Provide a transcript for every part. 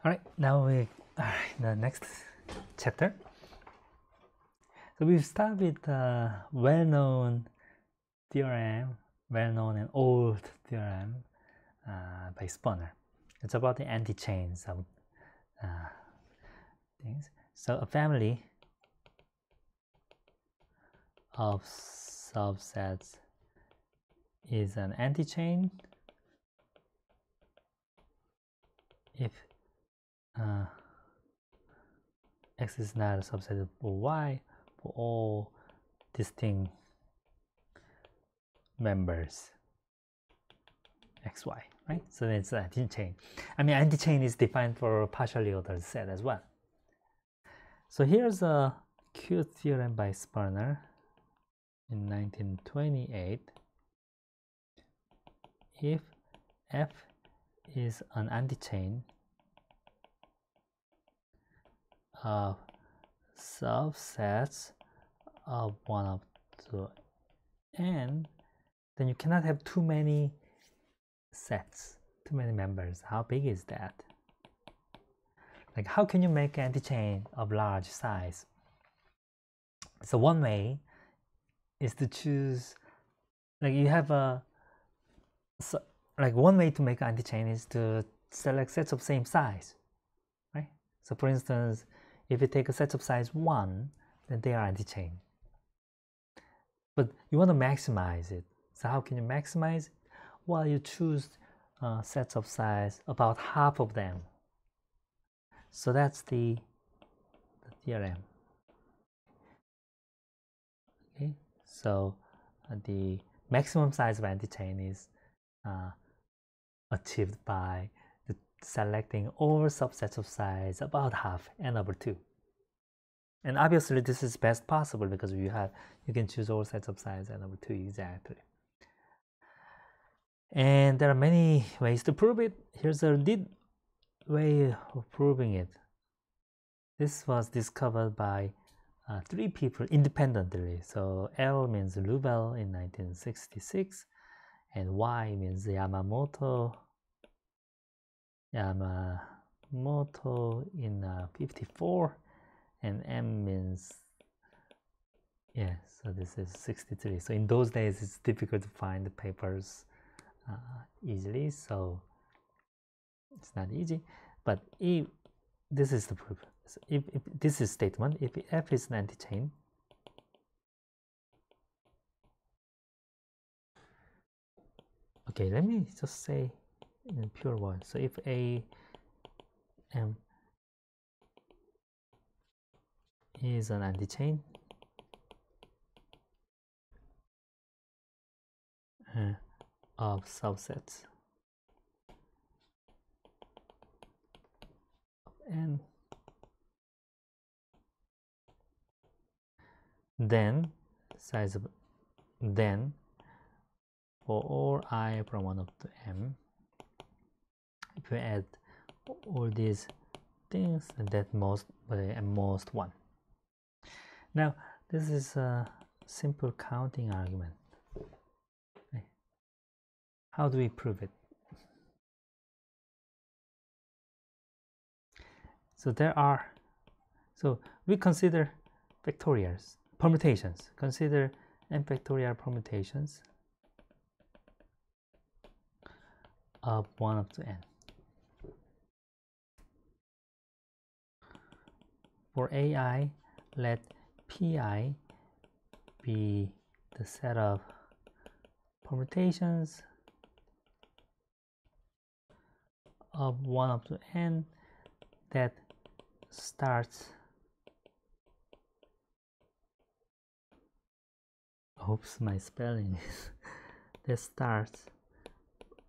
All right, now the next chapter. So we start with well-known theorem, well-known and old theorem by Spener. It's about the anti-chains of things. So a family of subsets is an anti-chain if X is not a subset of Y for all distinct members XY, right? So it's an anti-chain. I mean, anti-chain is defined for a partially ordered set as well. So here's a cute theorem by Spener in 1928. If F is an anti-chain of subsets of 1 up to n, then you cannot have too many sets, too many members. How big is that? Like, how can you make anti-chain of large size? So one way is to choose, like, you have a, so, like, one way to make anti-chain is to select sets of same size, right? So for instance, if you take a set of size 1, then they are anti-chain. But you want to maximize it. So how can you maximize it? Well, you choose sets of size about half of them. So that's the theorem. Okay, so the maximum size of anti-chain is achieved by selecting all subsets of size about half, n/2. And obviously this is best possible because you can choose all sets of size n/2 exactly. And there are many ways to prove it. Here's a neat way of proving it. This was discovered by 3 people independently. So L means Lubel in 1966, and Y means Yamamoto in 54, and M means, yeah, so this is 63. So in those days it's difficult to find the papers easily, so it's not easy. But if this is the proof, so if this is statement, if F is an anti-chain, okay, let me just say in pure words. So if A M is an anti-chain of subsets of n, then size of then for all I from 1 up to m, if you add all these things, and that most 1. Now this is a simple counting argument. Okay. How do we prove it? So so we consider factorials, permutations. Consider n factorial permutations of 1 up to n. For AI, let Pi be the set of permutations of 1 up to n that starts, oops, my spelling is that starts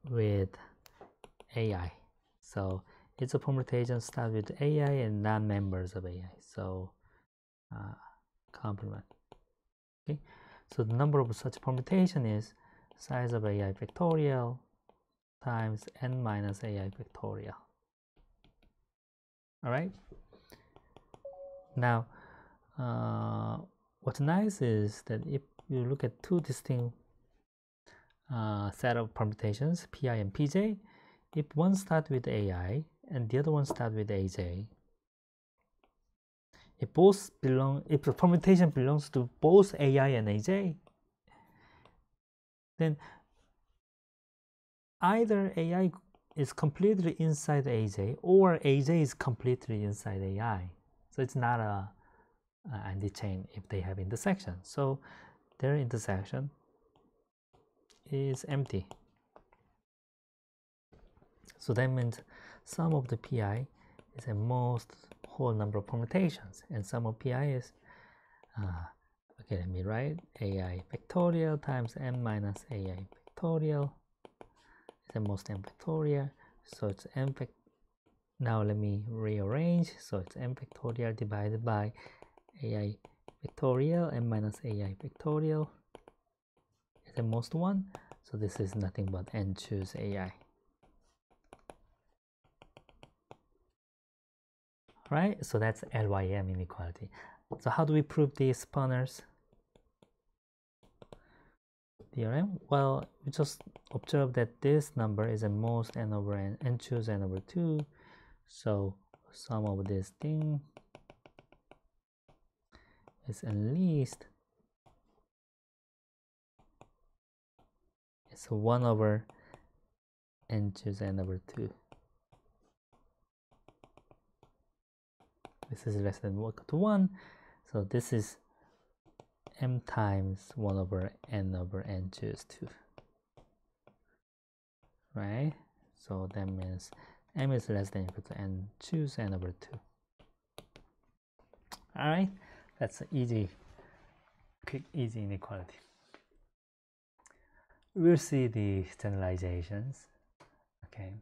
with AI. So it's a permutation start with AI and non-members of AI. So complement. Okay, so the number of such permutation is size of AI factorial times n minus AI factorial. All right. Now, what's nice is that if you look at 2 distinct set of permutations, Pi and Pj, if one starts with AI and the other one start with AJ, if the permutation belongs to both AI and AJ, then either AI is completely inside AJ or AJ is completely inside AI. So it's not a anti-chain if they have intersection. So their intersection is empty. So that means sum of the PI is the most whole number of permutations, and sum of PI is okay, let me write AI factorial times m minus AI factorial is the most m factorial. So it's m fact. Now let me rearrange. So it's m factorial divided by AI factorial, m minus AI factorial is the most one. So this is nothing but n choose AI. Right? So that's LYM inequality. So how do we prove the Spener's theorem? Well, we just observe that this number is the most n over n choose n over 2. So sum of this thing is at least it's 1 over n choose n over 2. This is less than or equal to 1. So this is m times 1 over n choose 2. Right? So that means m is less than or equal to n choose n over 2. Alright? That's an quick, easy inequality. We'll see the generalizations. Okay.